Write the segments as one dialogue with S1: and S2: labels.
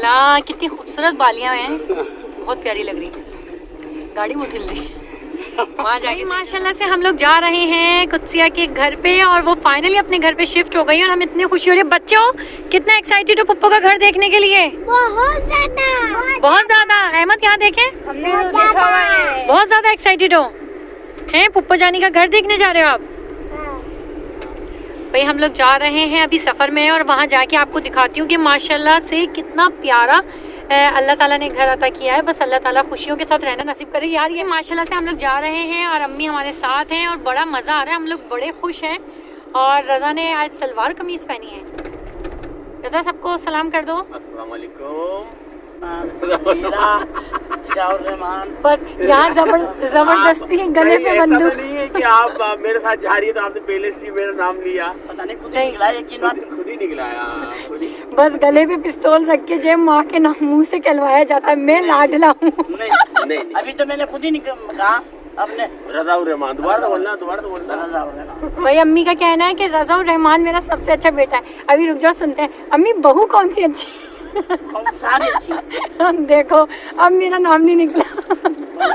S1: माशाल्लाह कितनी खूबसूरत बालियां हैं, बहुत प्यारी लग रही है। गाड़ी में उठल रही वहाँ जाके माशाल्लाह से हम लोग जा रहे हैं कुत्सिया के घर पे और वो फाइनली अपने घर पे शिफ्ट हो गई और हम इतनी खुशी हो रही है। बच्चों कितना एक्साइटेड हो पप्पू का घर देखने के लिए?
S2: बहुत ज्यादा,
S1: बहुत ज्यादा। अहमद यहाँ देखें, बहुत ज्यादा एक्साइटेड हो हैं? पप्पू जानी का घर देखने जा रहे हो आप? भाई हम लोग जा रहे हैं अभी सफ़र में और वहाँ जाके आपको दिखाती हूँ कि माशाल्लाह से कितना प्यारा अल्लाह ताला ने घर अता किया है। बस अल्लाह ताला खुशियों के साथ रहना नसीब करे यार। ये माशाल्लाह से हम लोग जा रहे हैं और अम्मी हमारे साथ हैं और बड़ा मज़ा आ रहा है, हम लोग बड़े खुश हैं। और रज़ा ने आज सलवार कमीज़ पहनी है। रज़ा सबको सलाम कर दो।
S3: अस्सलाम वालेकुम।
S1: बस यहाँ जबरदस्ती गले पे बंदूक
S3: नहीं है कि आप मेरे साथ जा रही है तो आपने पहले से मेरा नाम लिया। पता नहीं खुद ही निकला, यकीन बात खुद ही निकला।
S1: बस गले पे पिस्तौल रख के जो माँ के नाम मुँह से कहलवाया जाता है। मैं लाडला हूँ।
S3: नहीं अभी तो मैंने खुद ही कहा अपने रज़ाउर रहमान। दोबारा तो बोलना।
S1: भाई अम्मी का कहना है कि रज़ाउर रहमान मेरा सबसे अच्छा बेटा है। अभी रुक जाओ सुनते हैं। अम्मी बहू कौन सी अच्छी?
S3: सारी अच्छी।
S1: देखो अब मेरा नाम नहीं निकला।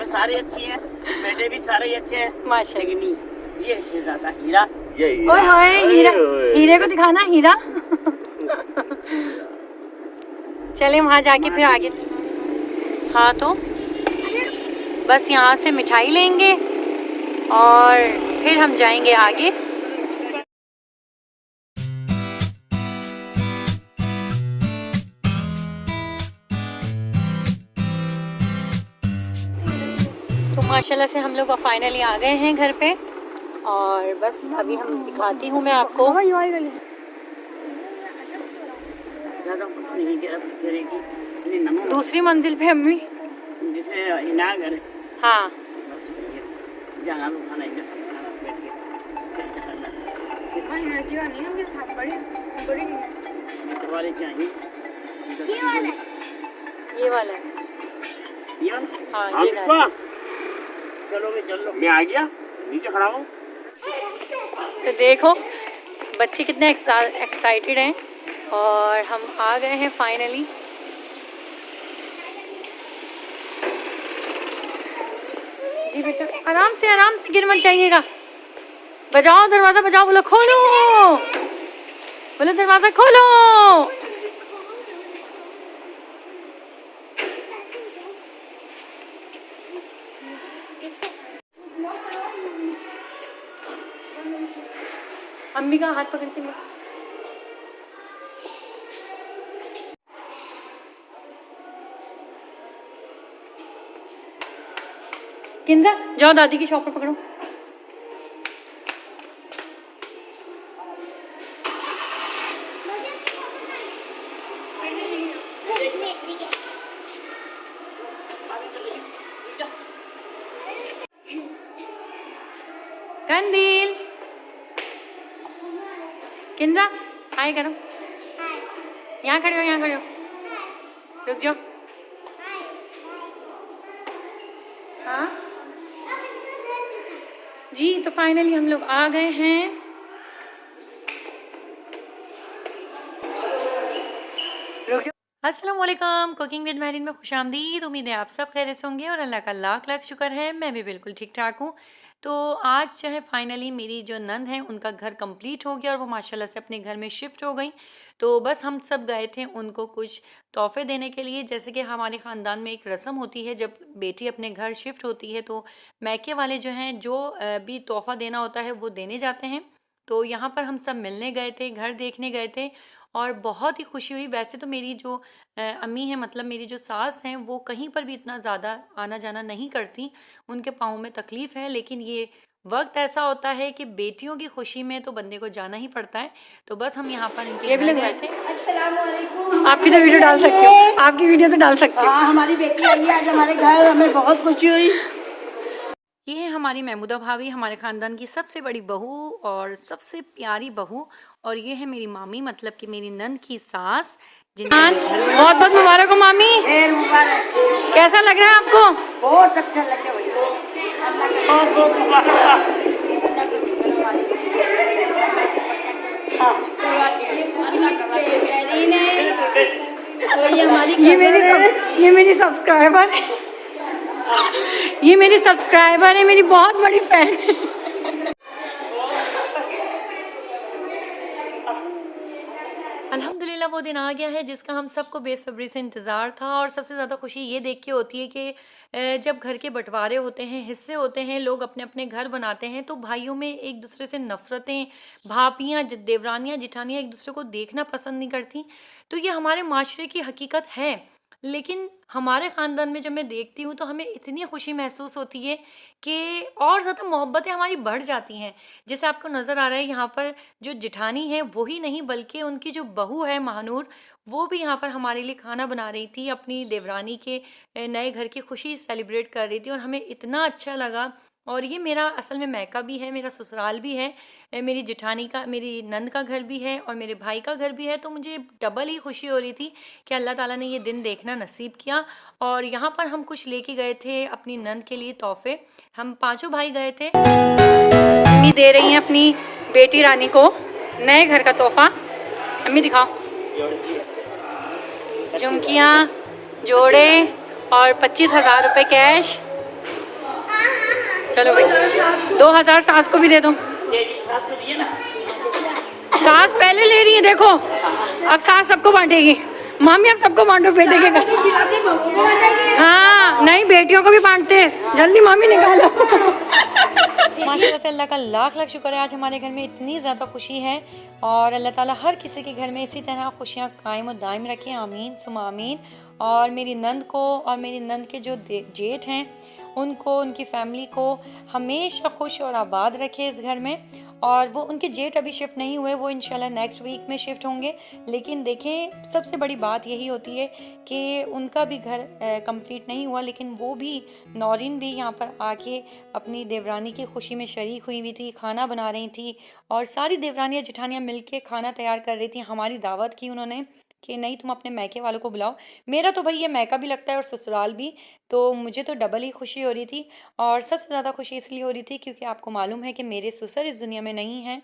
S3: सारी अच्छी है, बेटे भी सारे अच्छे हैं
S1: माशाल्लाह।
S3: ये शहजादा हीरा, ये
S1: हीरा, हीरे को दिखाना हीरा। चले वहाँ जाके फिर आगे। हाँ तो बस यहाँ से मिठाई लेंगे और फिर हम जाएंगे आगे। तो माशाल्लाह से हम लोग फाइनली आ गए हैं घर पे और बस अभी हम दिखाती हूँ मैं आपको। दूसरी मंजिल पे अम्मी
S3: जिसे हिना घर।
S1: हाँ
S3: जाना
S1: ये वाला है। हाँ ये
S3: चलो मैं आ गया, नीचे खड़ा हूँ।
S1: तो देखो बच्चे कितने एक्साइटेड हैं और हम आ गए हैं फाइनली। जी बेटा आराम से गिर मत जाइएगा। बजाओ दरवाज़ा, बजाओ, बोलो खोलो, बोलो दरवाज़ा खोलो। अम्मी का हाथ पकड़ के किंजा जाओ दादी की शॉप पर पकड़ो। कंदील किंजा हाय करो। यहाँ खड़े हो, रुक जाओ। हाँ जी तो फाइनली हम लोग आ गए हैं। रुक जाओ। अस्सलाम वालेकुम, कुकिंग विद महरीन में खुशामदीद। उम्मीद है आप सब खैरियत से होंगे और अल्लाह का लाख लाख शुक्र है मैं भी बिल्कुल ठीक ठाक हूँ। तो आज जो है फाइनली मेरी जो नंद है उनका घर कंप्लीट हो गया और वो माशाल्लाह से अपने घर में शिफ्ट हो गई। तो बस हम सब गए थे उनको कुछ तोहफे देने के लिए। जैसे कि हमारे ख़ानदान में एक रस्म होती है, जब बेटी अपने घर शिफ्ट होती है तो मैके वाले जो हैं जो भी तोहफ़ा देना होता है वो देने जाते हैं। तो यहाँ पर हम सब मिलने गए थे, घर देखने गए थे और बहुत ही खुशी हुई। वैसे तो मेरी जो अम्मी हैं, मतलब मेरी जो सास हैं, वो कहीं पर भी इतना ज़्यादा आना जाना नहीं करती, उनके पाँव में तकलीफ़ है। लेकिन ये वक्त ऐसा होता है कि बेटियों की खुशी में तो बंदे को जाना ही पड़ता है। तो बस हम यहाँ पर इनके घर गए थे।
S2: अस्सलाम वालेकुम।
S1: आपकी तो वीडियो डाल सकते हो, आपकी वीडियो तो डाल सकते हो।
S2: हमारी बेटी आई है आज हमारे घर, हमें बहुत खुशी हुई।
S1: ये है हमारी महमूदा भाभी, हमारे ख़ानदान की सबसे बड़ी बहू और सबसे प्यारी बहू। और ये है मेरी मामी, मतलब कि मेरी नंद की सास। बहुत बहुत मुबारक हो मामी। कैसा लग रहा है आपको?
S2: बहुत अच्छा लगे और
S1: ये मेरी सब्सक्राइबर है, ये मेरी सब्सक्राइबर है, मेरी बहुत बड़ी फैन है। अल्हम्दुलिल्लाह वो दिन आ गया है जिसका हम सबको बेसब्री से इंतज़ार था। और सबसे ज़्यादा खुशी ये देख के होती है कि जब घर के बंटवारे होते हैं, हिस्से होते हैं, लोग अपने अपने घर बनाते हैं, तो भाइयों में एक दूसरे से नफ़रतें, भापियाँ, देवरानियाँ, जिठानियाँ एक दूसरे को देखना पसंद नहीं करती। तो ये हमारे माशरे की हकीकत है। लेकिन हमारे ख़ानदान में जब मैं देखती हूँ तो हमें इतनी खुशी महसूस होती है कि और ज़्यादा मोहब्बतें हमारी बढ़ जाती हैं। जैसे आपको नज़र आ रहा है यहाँ पर जो जिठानी है वो ही नहीं बल्कि उनकी जो बहू है महानूर, वो भी यहाँ पर हमारे लिए खाना बना रही थी, अपनी देवरानी के नए घर की खुशी सेलिब्रेट कर रही थी और हमें इतना अच्छा लगा। और ये मेरा असल में मायका भी है, मेरा ससुराल भी है, मेरी जिठानी का, मेरी नंद का घर भी है और मेरे भाई का घर भी है। तो मुझे डबल ही खुशी हो रही थी कि अल्लाह ताला ने ये दिन देखना नसीब किया। और यहाँ पर हम कुछ लेके गए थे अपनी नंद के लिए तोहफे। हम पांचों भाई गए थे। अम्मी दे रही हैं अपनी बेटी रानी को नए घर का तोहफा। अम्मी दिखाओ, झुमकियाँ, जोड़े और 25,000 रुपये कैश। चलो भाई 2,000 सास को भी दे दो। सास पहले ले रही है, देखो अब सास सबको बांटेगी। मामी अब सबको बांटो बेटे के घर। हाँ नहीं, बेटियों को भी बांटते हैं, जल्दी मामी निकालो। माशाल्लाह से अल्लाह का लाख लाख शुक्र है, आज हमारे घर में इतनी ज़्यादा खुशी है। और अल्लाह ताला हर किसी के घर में इसी तरह खुशियाँ कायम और दायम रखें, आमीन सुमा आमीन। और मेरी नंद को और मेरी नंद के जो जेठ हैं उनको, उनकी फैमिली को हमेशा खुश और आबाद रखे इस घर में। और वो उनके जेठ अभी शिफ्ट नहीं हुए, वो इंशाल्लाह नेक्स्ट वीक में शिफ्ट होंगे। लेकिन देखें सबसे बड़ी बात यही होती है कि उनका भी घर कंप्लीट नहीं हुआ, लेकिन वो भी नौरीन भी यहाँ पर आके अपनी देवरानी की खुशी में शरीक हुई हुई थी, खाना बना रही थी। और सारी देवरानियाँ जिठानियाँ मिलके खाना तैयार कर रही थी। हमारी दावत की उन्होंने कि नहीं तुम अपने मैके वालों को बुलाओ। मेरा तो भाई ये मैका भी लगता है और ससुराल भी, तो मुझे तो डबल ही खुशी हो रही थी। और सबसे ज़्यादा खुशी इसलिए हो रही थी क्योंकि आपको मालूम है कि मेरे ससुर इस दुनिया में नहीं हैं।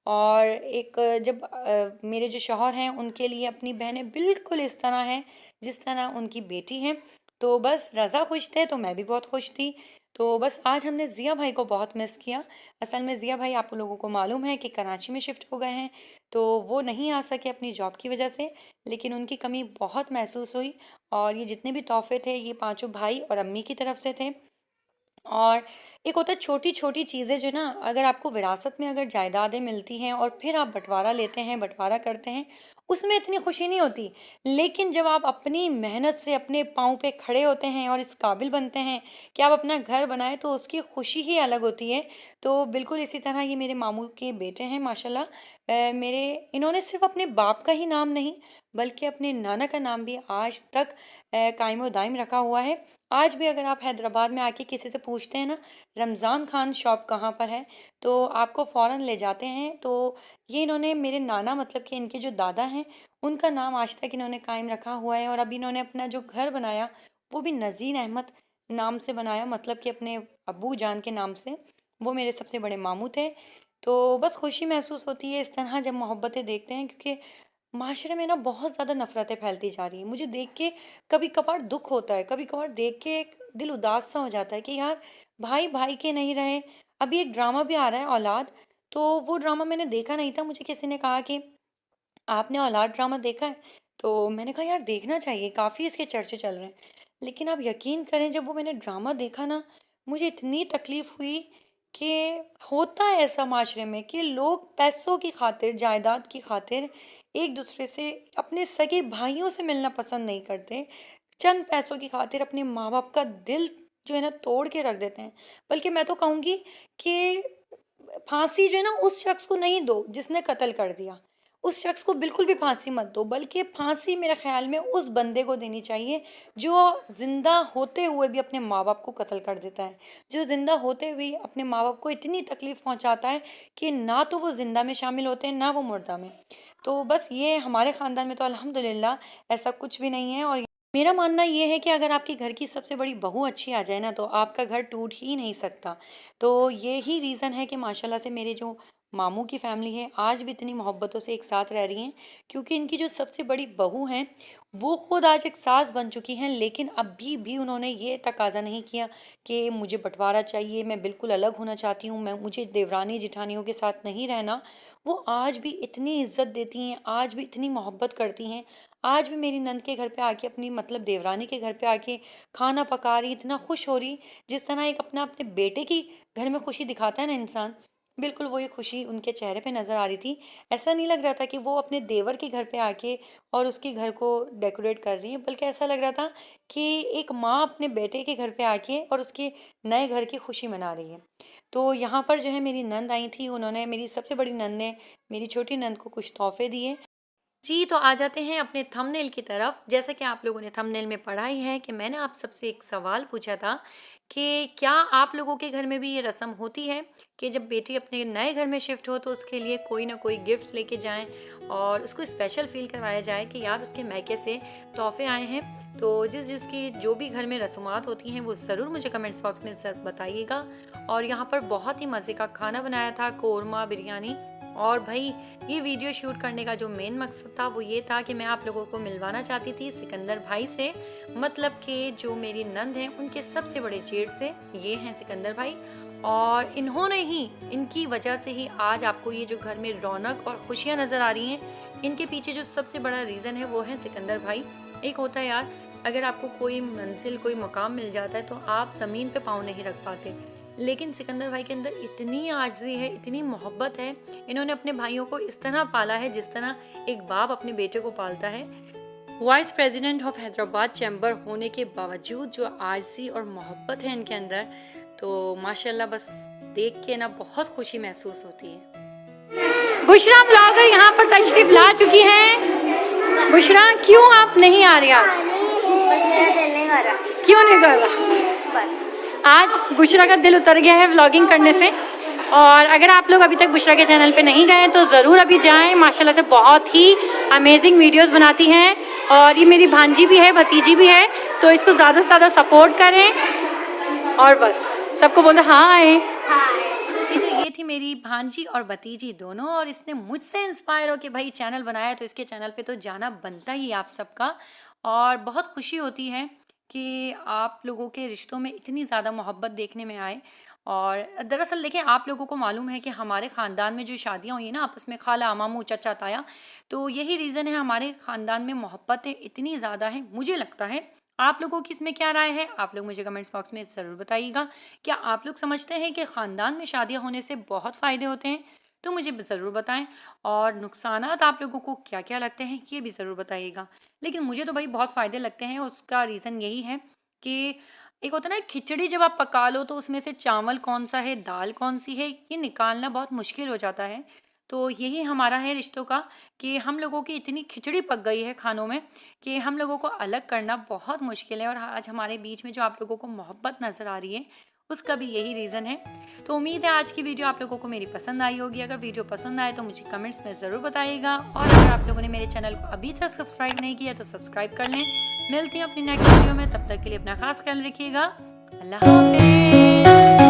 S1: और एक जब मेरे जो शौहर हैं उनके लिए अपनी बहनें बिल्कुल इस तरह हैं जिस तरह उनकी बेटी हैं। तो बस रज़ा खुश थे तो मैं भी बहुत खुश थी। तो बस आज हमने ज़िया भाई को बहुत मिस किया। असल में ज़िया भाई आप लोगों को मालूम है कि कराची में शिफ्ट हो गए हैं, तो वो नहीं आ सके अपनी जॉब की वजह से, लेकिन उनकी कमी बहुत महसूस हुई। और ये जितने भी तोहफे थे ये पांचों भाई और अम्मी की तरफ से थे। और एक होता है छोटी छोटी चीज़ें जो ना, अगर आपको विरासत में अगर जायदादें मिलती हैं और फिर आप बंटवारा लेते हैं, बंटवारा करते हैं, उसमें इतनी खुशी नहीं होती। लेकिन जब आप अपनी मेहनत से अपने पाँव पे खड़े होते हैं और इस काबिल बनते हैं कि आप अपना घर बनाएं, तो उसकी खुशी ही अलग होती है। तो बिल्कुल इसी तरह ये मेरे मामू के बेटे हैं माशाल्लाह। मेरे इन्होंने सिर्फ अपने बाप का ही नाम नहीं बल्कि अपने नाना का नाम भी आज तक कायम दायम रखा हुआ है। आज भी अगर आप हैदराबाद में आके किसी से पूछते हैं ना रमज़ान खान शॉप कहाँ पर है, तो आपको फ़ौरन ले जाते हैं। तो ये इन्होंने मेरे नाना मतलब कि इनके जो दादा हैं उनका नाम आज तक इन्होंने कायम रखा हुआ है। और अभी इन्होंने अपना जो घर बनाया वो भी नज़ीर अहमद नाम से बनाया, मतलब कि अपने अब्बू जान के नाम से। वो मेरे सबसे बड़े मामू थे। तो बस खुशी महसूस होती है इस तरह जब मोहब्बतें देखते हैं, क्योंकि माशरे में ना बहुत ज़्यादा नफ़रतें फैलती जा रही हैं। मुझे देख के कभी कभार दुख होता है, कभी कभार देख के एक दिल उदास सा हो जाता है कि यार भाई भाई के नहीं रहे। अभी एक ड्रामा भी आ रहा है औलाद, तो वो ड्रामा मैंने देखा नहीं था। मुझे किसी ने कहा कि आपने औलाद ड्रामा देखा है, तो मैंने कहा यार देखना चाहिए, काफ़ी इसके चर्चे चल रहे हैं। लेकिन आप यकीन करें जब वो मैंने ड्रामा देखा ना, मुझे इतनी तकलीफ़ हुई कि होता है ऐसा माशरे में कि लोग पैसों की खातिर, जायदाद की खातिर एक दूसरे से, अपने सगे भाइयों से मिलना पसंद नहीं करते। चंद पैसों की खातिर अपने माँ बाप का दिल जो है ना तोड़ के रख देते हैं। बल्कि मैं तो कहूँगी कि फांसी जो है ना उस शख्स को नहीं दो जिसने कत्ल कर दिया, उस शख्स को बिल्कुल भी फांसी मत दो, बल्कि फांसी मेरे ख्याल में उस बंदे को देनी चाहिए जो ज़िंदा होते हुए भी अपने माँ बाप को कत्ल कर देता है, जो ज़िंदा होते हुए अपने माँ बाप को इतनी तकलीफ़ पहुँचाता है कि ना तो वो ज़िंदा में शामिल होते हैं ना वो मुर्दा में। तो बस ये हमारे ख़ानदान में तो अल्हम्दुलिल्लाह ऐसा कुछ भी नहीं है। और मेरा मानना ये है कि अगर आपके घर की सबसे बड़ी बहू अच्छी आ जाए ना, तो आपका घर टूट ही नहीं सकता। तो यही रीज़न है कि माशाल्लाह से मेरे जो मामू की फैमिली है आज भी इतनी मोहब्बतों से एक साथ रह रही हैं, क्योंकि इनकी जो सबसे बड़ी बहू हैं वो खुद आज एक सास बन चुकी हैं, लेकिन अभी भी उन्होंने ये तकाजा नहीं किया कि मुझे बंटवारा चाहिए, मैं बिल्कुल अलग होना चाहती हूँ, मैं मुझे देवरानी जिठानियों के साथ नहीं रहना। वो आज भी इतनी इज्जत देती हैं, आज भी इतनी मोहब्बत करती हैं, आज भी मेरी नंद के घर पे आके अपनी मतलब देवरानी के घर पे आके खाना पका रही, इतना खुश हो रही, जिस तरह एक अपना अपने बेटे की घर में खुशी दिखाता है ना इंसान, बिल्कुल वही खुशी उनके चेहरे पे नज़र आ रही थी। ऐसा नहीं लग रहा था कि वो अपने देवर के घर पे आके और उसके घर को डेकोरेट कर रही है, बल्कि ऐसा लग रहा था कि एक माँ अपने बेटे के घर पे आके और उसके नए घर की खुशी मना रही है। तो यहाँ पर जो है मेरी नंद आई थी, उन्होंने मेरी सबसे बड़ी नंद ने मेरी छोटी नंद को कुछ तोहफे दिए। जी, तो आ जाते हैं अपने थंबनेल की तरफ। जैसा कि आप लोगों ने थंबनेल में पढ़ा ही है कि मैंने आप सबसे एक सवाल पूछा था कि क्या आप लोगों के घर में भी ये रस्म होती है कि जब बेटी अपने नए घर में शिफ्ट हो तो उसके लिए कोई ना कोई गिफ्ट लेके जाएं और उसको स्पेशल फील करवाया जाए कि यार उसके मैके से तोहफे आए हैं। तो जिसकी जो भी घर में रसूमात होती हैं वो ज़रूर मुझे कमेंट्स बॉक्स में बताइएगा। और यहाँ पर बहुत ही मज़े का खाना बनाया था, कोरमा बिरयानी। और भाई ये वीडियो शूट करने का जो मेन मकसद था वो ये था कि मैं आप लोगों को मिलवाना चाहती थी सिकंदर भाई से, मतलब कि जो मेरी नंद हैं उनके सबसे बड़े जेठ से, ये हैं सिकंदर भाई। और इन्होंने ही, इनकी वजह से ही आज आपको ये जो घर में रौनक और खुशियाँ नज़र आ रही हैं, इनके पीछे जो सबसे बड़ा रीज़न है वो है सिकंदर भाई। एक होता है यार, अगर आपको कोई मंजिल कोई मकाम मिल जाता है तो आप ज़मीन पे पाँव नहीं रख पाते, लेकिन सिकंदर भाई के अंदर इतनी आजिज़ी है, इतनी मोहब्बत है। इन्होंने अपने भाइयों को इस तरह पाला है जिस तरह एक बाप अपने बेटे को पालता है। Vice president of Hyderabad chamber होने के बावजूद जो आजिज़ी और मोहब्बत है इनके अंदर, तो माशाल्लाह बस देख के ना बहुत खुशी महसूस होती है। बुशरा ब्लॉगर यहाँ पर तशरीफ ला चुकी हैं। बुशरा, क्यों आप नहीं आ रही आज? क्यों नहीं कर रहा? आज बुशरा का दिल उतर गया है व्लॉगिंग करने से। और अगर आप लोग अभी तक बुशरा के चैनल पे नहीं गए तो ज़रूर अभी जाएं, माशाल्लाह से बहुत ही अमेजिंग वीडियोस बनाती हैं। और ये मेरी भांजी भी है, भतीजी भी है, तो इसको ज़्यादा से ज़्यादा सपोर्ट करें। और बस सबको बोलो हाय। जी, तो ये थी मेरी भांजी और भतीजी दोनों, और इसने मुझसे इंस्पायर हो कि भाई चैनल बनाया तो इसके चैनल पे तो जाना बनता ही आप सबका। और बहुत खुशी होती है कि आप लोगों के रिश्तों में इतनी ज़्यादा मोहब्बत देखने में आए। और दरअसल देखिए, आप लोगों को मालूम है कि हमारे ख़ानदान में जो शादियाँ हुई हैं ना आपस में, खाला मामू चचा ताया, तो यही रीज़न है हमारे ख़ानदान में मोहब्बतें इतनी ज़्यादा हैं। मुझे लगता है, आप लोगों की इसमें क्या राय है, आप लोग मुझे कमेंट्स बॉक्स में ज़रूर बताइएगा। क्या आप लोग समझते हैं कि ख़ानदान में शादियाँ होने से बहुत फ़ायदे होते हैं? तो मुझे ज़रूर बताएं। और नुकसानात आप लोगों को क्या क्या लगते हैं ये भी ज़रूर बताइएगा। लेकिन मुझे तो भाई बहुत फ़ायदे लगते हैं। उसका रीज़न यही है कि एक होता है ना, खिचड़ी जब आप पका लो तो उसमें से चावल कौन सा है, दाल कौन सी है, ये निकालना बहुत मुश्किल हो जाता है। तो यही हमारा है रिश्तों का, कि हम लोगों की इतनी खिचड़ी पक गई है खानों में कि हम लोगों को अलग करना बहुत मुश्किल है। और आज हमारे बीच में जो आप लोगों को मोहब्बत नज़र आ रही है, उसका भी यही रीज़न है। तो उम्मीद है आज की वीडियो आप लोगों को मेरी पसंद आई होगी। अगर वीडियो पसंद आए तो मुझे कमेंट्स में ज़रूर बताइएगा। और अगर आप लोगों ने मेरे चैनल को अभी तक सब्सक्राइब नहीं किया तो सब्सक्राइब कर लें। मिलती हैं अपनी नेक्स्ट वीडियो में, तब तक के लिए अपना खास ख्याल रखिएगा। अल्लाह हाफ़िज़।